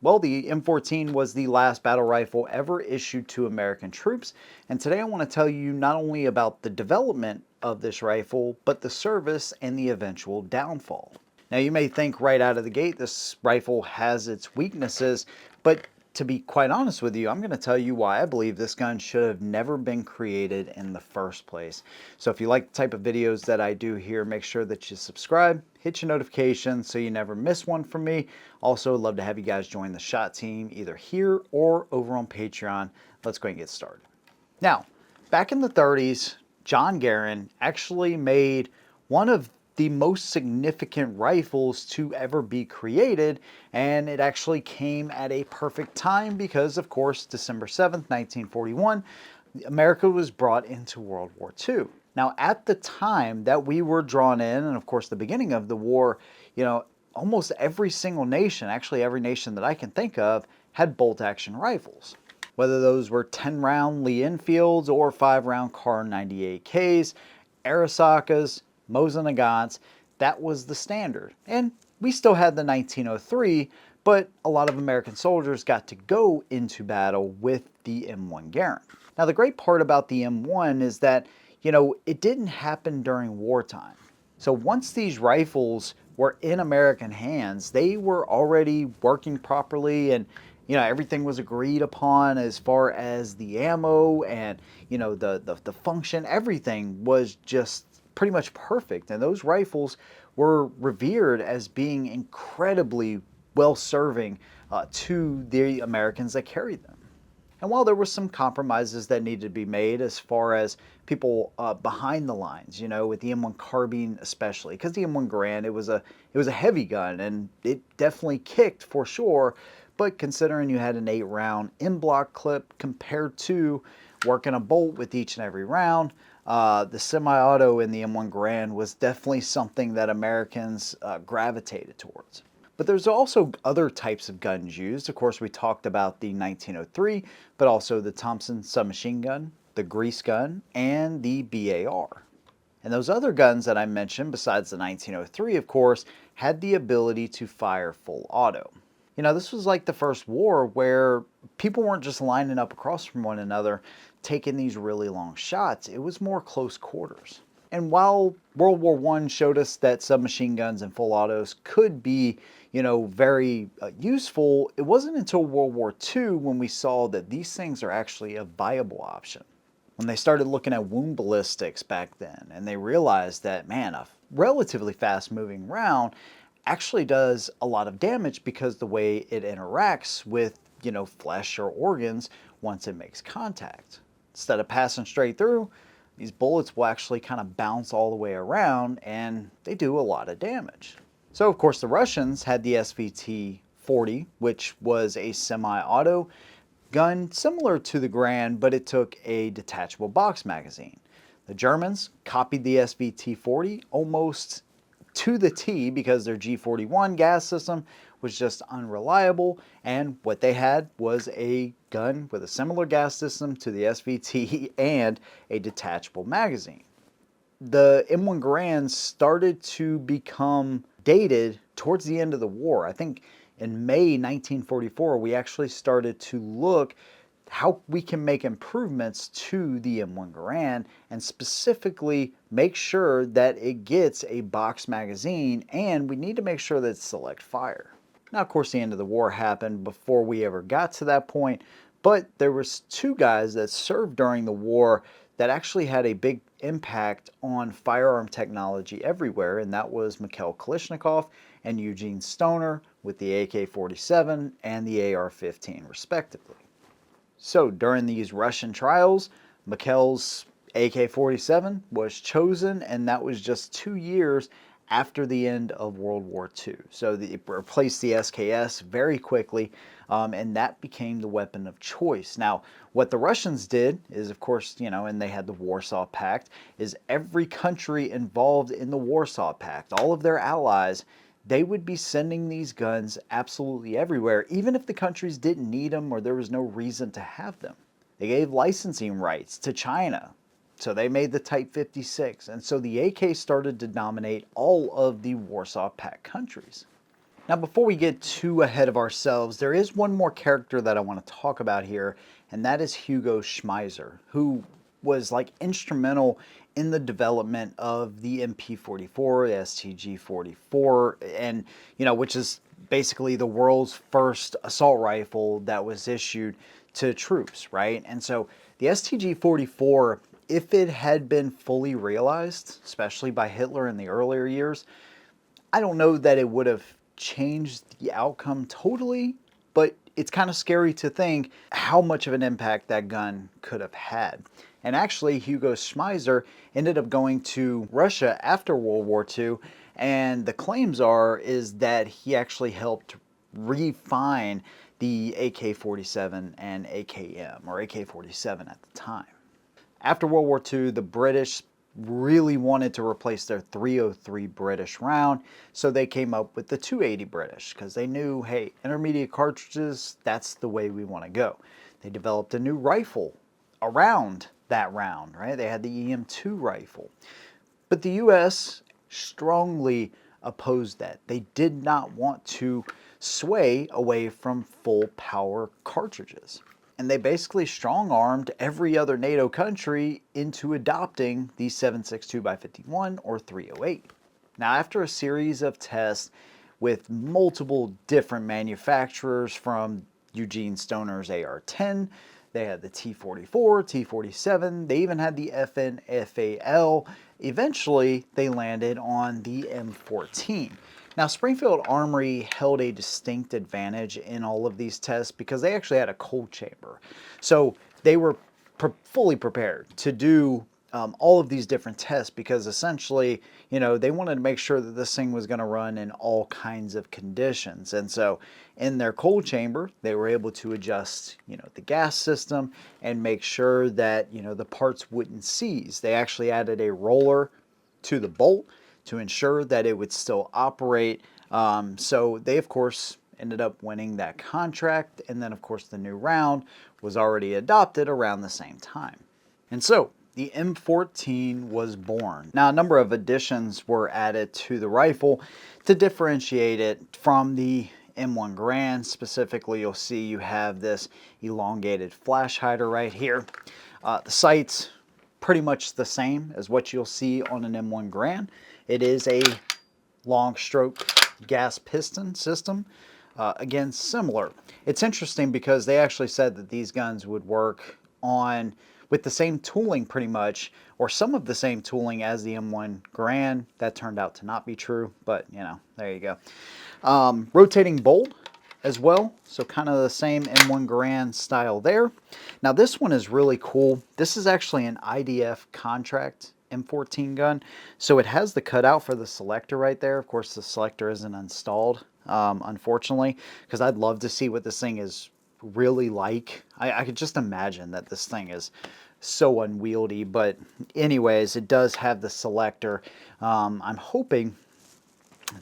Well, the M14 was the last battle rifle ever issued to American troops, and today I want to tell you not only about the development of this rifle, but the service and the eventual downfall. Now, you may think right out of the gate this rifle has its weaknesses, but to be quite honest with you, I'm going to tell you why I believe this gun should have never been created in the first place. So if you like the type of videos that I do here, make sure that you subscribe, hit your notifications so you never miss one from me. Also, love to have you guys join the SHOT team either here or over on Patreon. Let's go ahead and get started. Now, back in the 30s, John Garand actually made one of the most significant rifles to ever be created, and it actually came at a perfect time because, of course, December 7th, 1941, America was brought into World War II. Now, at the time that we were drawn in, and of course the beginning of the war, almost every single nation, actually every nation that I can think of, had bolt-action rifles. Whether those were 10-round Lee Enfields or 5-round Kar 98Ks, Arisakas, Mosin Nagants, that was the standard. And we still had the 1903, but a lot of American soldiers got to go into battle with the M1 Garand. Now, the great part about the M1 is that, it didn't happen during wartime. So once these rifles were in American hands, they were already working properly, and everything was agreed upon as far as the ammo and the function. Everything was just pretty much perfect, and those rifles were revered as being incredibly well-serving to the Americans that carried them. And while there were some compromises that needed to be made as far as people behind the lines, with the M1 carbine especially, because the M1 Garand, it was a heavy gun and it definitely kicked for sure, but considering you had an 8-round in-block clip compared to working a bolt with each and every round, the semi-auto in the M1 Garand was definitely something that Americans gravitated towards. But there's also other types of guns used. Of course, we talked about the 1903, but also the Thompson submachine gun, the grease gun, and the BAR. And those other guns that I mentioned, besides the 1903, of course, had the ability to fire full auto. This was like the first war where people weren't just lining up across from one another, taking these really long shots. It was more close quarters. And while World War I showed us that submachine guns and full autos could be, very useful, it wasn't until World War II when we saw that these things are actually a viable option. When they started looking at wound ballistics back then, and they realized that, man, a relatively fast-moving round actually does a lot of damage because the way it interacts with, flesh or organs once it makes contact. Instead of passing straight through, these bullets will actually kind of bounce all the way around, and they do a lot of damage. So, of course, the Russians had the SVT-40, which was a semi-auto gun similar to the Garand, but it took a detachable box magazine. The Germans copied the SVT-40 almost to the T because their G41 gas system was just unreliable, and what they had was a gun with a similar gas system to the SVT and a detachable magazine. The M1 Garand started to become dated towards the end of the war. I think in May 1944, we actually started to look how we can make improvements to the M1 Garand and specifically make sure that it gets a box magazine, and we need to make sure that it's select fire. Now, of course, the end of the war happened before we ever got to that point, but there was 2 guys that served during the war that actually had a big impact on firearm technology everywhere, and that was Mikhail Kalashnikov and Eugene Stoner with the AK-47 and the AR-15 respectively. So during these Russian trials, Mikhail's AK-47 was chosen, and that was just 2 years after the end of World War II. So it replaced the SKS very quickly, and that became the weapon of choice. Now, what the Russians did is, of course, and they had the Warsaw Pact, is every country involved in the Warsaw Pact, all of their allies, they would be sending these guns absolutely everywhere, even if the countries didn't need them or there was no reason to have them. They gave licensing rights to China, so they made the Type 56, and so the AK started to dominate all of the Warsaw Pact countries. Now, before we get too ahead of ourselves, there is one more character that I want to talk about here, and that is Hugo Schmeisser, who was like instrumental in the development of the MP44, the STG-44, and which is basically the world's first assault rifle that was issued to troops, right? And so the STG-44, if it had been fully realized, especially by Hitler in the earlier years, I don't know that it would have changed the outcome totally, but it's kind of scary to think how much of an impact that gun could have had. And actually, Hugo Schmeisser ended up going to Russia after World War II, and the claims is that he actually helped refine the AK-47 and AKM, or AK-47 at the time. After World War II, the British really wanted to replace their .303 British round, so they came up with the .280 British, because they knew, hey, intermediate cartridges, that's the way we want to go. They developed a new rifle around that round, right? They had the EM2 rifle. But the US strongly opposed that. They did not want to sway away from full power cartridges. And they basically strong-armed every other NATO country into adopting the 7.62x51 or .308. Now, after a series of tests with multiple different manufacturers, from Eugene Stoner's AR-10, they had the T-44, T-47, they even had the FN-FAL. Eventually, they landed on the M14. Now, Springfield Armory held a distinct advantage in all of these tests because they actually had a cold chamber. So they were fully prepared to do all of these different tests, because essentially, they wanted to make sure that this thing was going to run in all kinds of conditions. And so in their cold chamber, they were able to adjust, the gas system and make sure that, the parts wouldn't seize. They actually added a roller to the bolt to ensure that it would still operate. So they, of course, ended up winning that contract. And then, of course, the new round was already adopted around the same time. And so the M14 was born. Now, a number of additions were added to the rifle to differentiate it from the M1 Garand. Specifically, you'll see you have this elongated flash hider right here. The sight's pretty much the same as what you'll see on an M1 Garand. It is a long stroke gas piston system. Again, similar. It's interesting because they actually said that these guns would work with the same tooling pretty much, or some of the same tooling as the M1 Garand. That turned out to not be true, but there you go. Rotating bolt as well, so kind of the same M1 Garand style there. Now this one is really cool. This is actually an IDF contract M14 gun, so it has the cutout for the selector right there. Of course, the selector isn't installed, unfortunately, because I'd love to see what this thing is really like. I could just imagine that this thing is so unwieldy, but anyways, it does have the selector. I'm hoping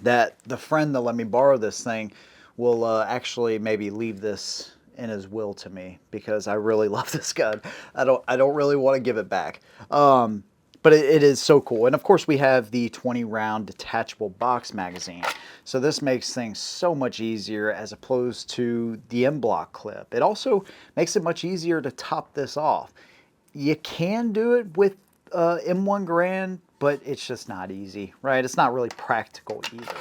that the friend that let me borrow this thing will actually maybe leave this in his will to me, because I really love this gun. I don't really want to give it back. But it is so cool. And of course, we have the 20 round detachable box magazine. So this makes things so much easier as opposed to the M-block clip. It also makes it much easier to top this off. You can do it with M1 Garand, but it's just not easy, right? It's not really practical either.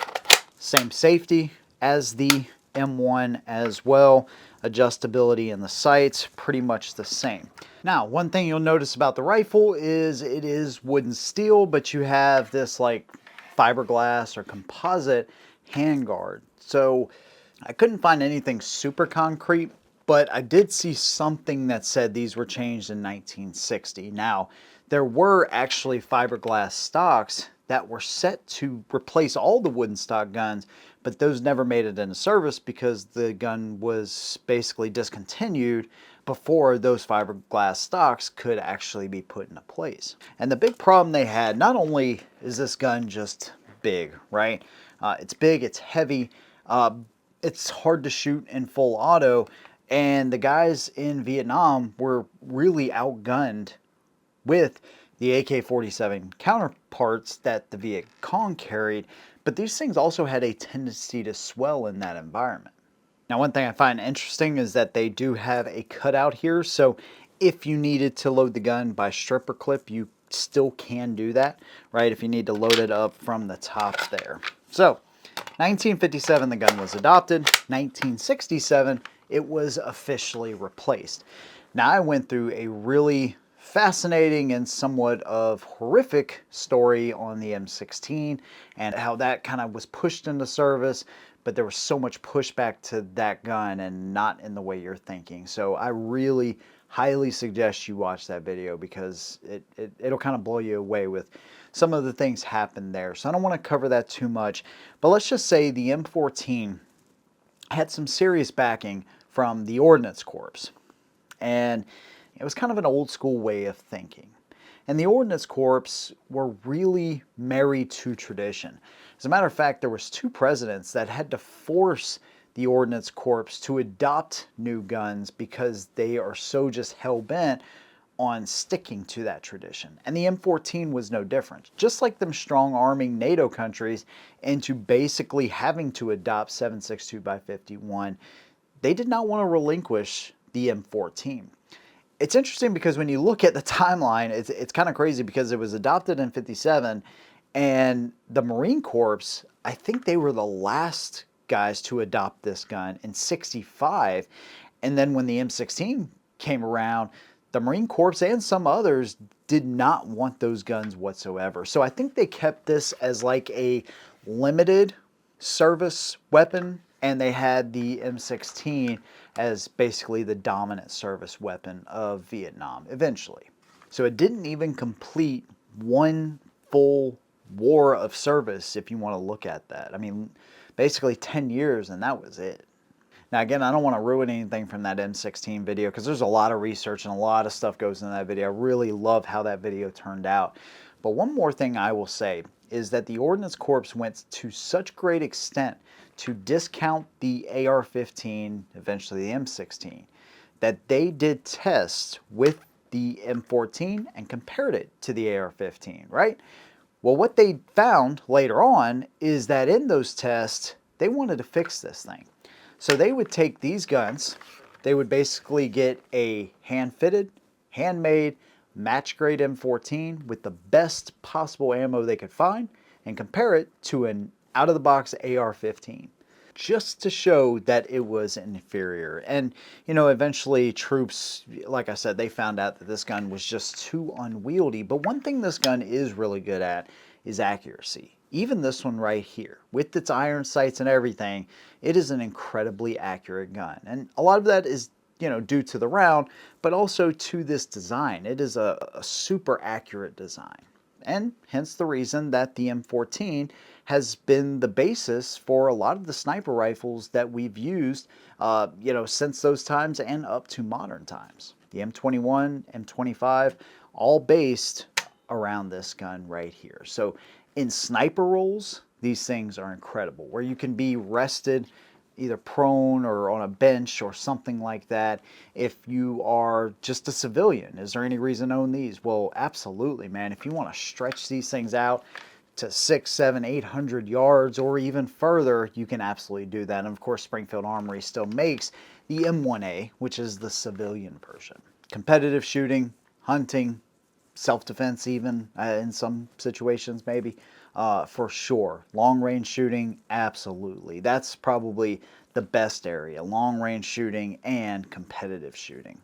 Same safety as the M1 as well. Adjustability in the sights, pretty much the same. Now, one thing you'll notice about the rifle is it is wood and steel, but you have this like fiberglass or composite handguard. So I couldn't find anything super concrete, but I did see something that said these were changed in 1960. Now, there were actually fiberglass stocks that were set to replace all the wooden stock guns, but those never made it into service because the gun was basically discontinued before those fiberglass stocks could actually be put into place. And the big problem they had, not only is this gun just big, right? It's big, it's heavy, it's hard to shoot in full auto, and the guys in Vietnam were really outgunned with the AK-47 counterparts that the Viet Cong carried, but these things also had a tendency to swell in that environment. Now, one thing I find interesting is that they do have a cutout here, so if you needed to load the gun by stripper clip, you still can do that, right? If you need to load it up from the top there. So, 1957, the gun was adopted. 1967, it was officially replaced. Now, I went through a really fascinating and somewhat of horrific story on the M16 and how that kind of was pushed into service, but there was so much pushback to that gun and not in the way you're thinking. So I really highly suggest you watch that video because it'll kind of blow you away with some of the things happened there. So I don't want to cover that too much, but let's just say the M14 had some serious backing from the Ordnance Corps. And it was kind of an old school way of thinking. And the Ordnance Corps were really married to tradition. As a matter of fact, there was 2 presidents that had to force the Ordnance Corps to adopt new guns because they are so just hell-bent on sticking to that tradition. And the M14 was no different. Just like them strong-arming NATO countries into basically having to adopt 7.62 by 51, they did not want to relinquish the M14. It's interesting because when you look at the timeline, it's kind of crazy because it was adopted in 57, and the Marine Corps, I think they were the last guys to adopt this gun in 65, and then when the M16 came around, the Marine Corps and some others did not want those guns whatsoever. So I think they kept this as like a limited service weapon, and they had the M16 as basically the dominant service weapon of Vietnam eventually. So it didn't even complete one full war of service if you want to look at that. I mean, basically 10 years and that was it. Now again, I don't want to ruin anything from that M16 video because there's a lot of research and a lot of stuff goes into that video. I really love how that video turned out. But one more thing I will say is that the Ordnance Corps went to such great extent to discount the AR-15, eventually the M16, that they did tests with the M14 and compared it to the AR-15, right? Well, what they found later on is that in those tests, they wanted to fix this thing. So they would take these guns, they would basically get a hand-fitted, handmade, match-grade M14 with the best possible ammo they could find and compare it to an out-of-the-box AR-15 just to show that it was inferior. And, you know, eventually troops, like I said, they found out that this gun was just too unwieldy. But one thing this gun is really good at is accuracy. Even this one right here, with its iron sights and everything, it is an incredibly accurate gun. And a lot of that is, you know, due to the round, but also to this design. It is a super accurate design. And hence the reason that the M14 has been the basis for a lot of the sniper rifles that we've used, you know, since those times and up to modern times. The M21, M25, all based around this gun right here. So in sniper roles, these things are incredible, where you can be rested either prone or on a bench or something like that if you are just a civilian. Is there any reason to own these? Well, absolutely, man. If you want to stretch these things out to 600, 700, 800 yards or even further, you can absolutely do that. And of course, Springfield Armory still makes the M1A, which is the civilian version. Competitive shooting, hunting, self-defense even, in some situations maybe, for sure. Long-range shooting, absolutely. That's probably the best area, long-range shooting and competitive shooting.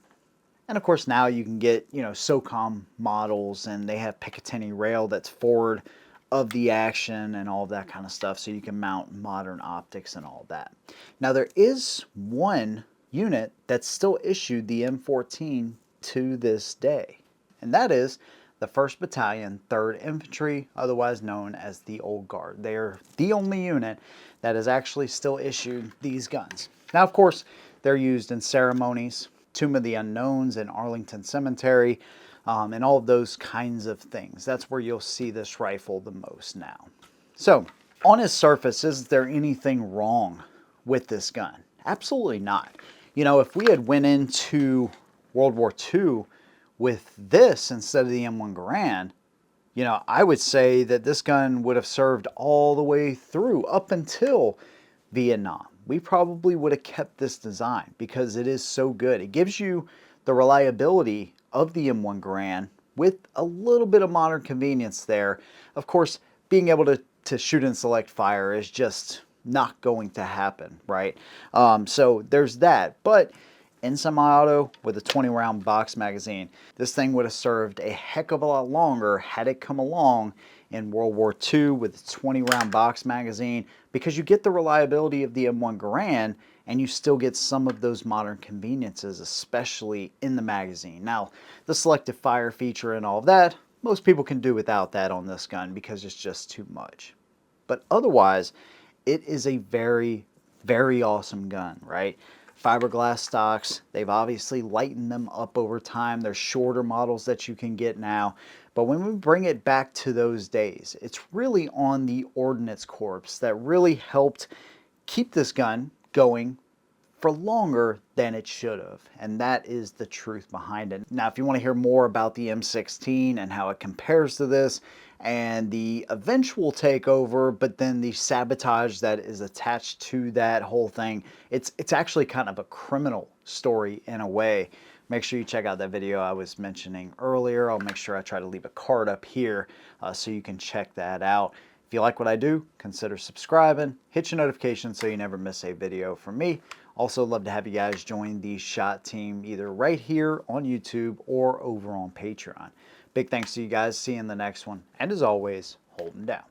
And of course now you can get, you know, SOCOM models, and they have Picatinny rail that's forward of the action and all that kind of stuff, so you can mount modern optics and all that. Now there is one unit that's still issued the M14 to this day, and that is the 1st Battalion, 3rd Infantry, otherwise known as the Old Guard. They are the only unit that is actually still issued these guns. Now, of course, they're used in ceremonies, Tomb of the Unknowns in Arlington Cemetery, and all of those kinds of things. That's where you'll see this rifle the most now. So, on its surface, is there anything wrong with this gun? Absolutely not. You know, if we had went into World War II with this instead of the M1 Garand, You know, I would say that this gun would have served all the way through up until Vietnam. We probably would have kept this design because it is so good. It gives you the reliability of the M1 Garand with a little bit of modern convenience there. Of course, being able to shoot and select fire is just not going to happen, right? So there's that. But in semi-auto with a 20-round box magazine, this thing would have served a heck of a lot longer had it come along in World War II with a 20-round box magazine, because you get the reliability of the M1 Garand and you still get some of those modern conveniences, especially in the magazine. Now, the selective fire feature and all of that, most people can do without that on this gun because it's just too much. But otherwise, it is a very, very awesome gun, right? Fiberglass stocks, they've obviously lightened them up over time. There's shorter models that you can get now. But when we bring it back to those days, it's really on the Ordnance Corps that really helped keep this gun going for longer than it should have. And that is the truth behind it. Now, if you want to hear more about the M16 and how it compares to this and the eventual takeover, but then the sabotage that is attached to that whole thing, it's actually kind of a criminal story in a way. Make sure you check out that video I was mentioning earlier. I'll make sure I try to leave a card up here so you can check that out. If you like what I do, consider subscribing, hit your notifications so you never miss a video from me. Also, love to have you guys join the SHOT team either right here on YouTube or over on Patreon. Big thanks to you guys. See you in the next one. And as always, hold 'em down.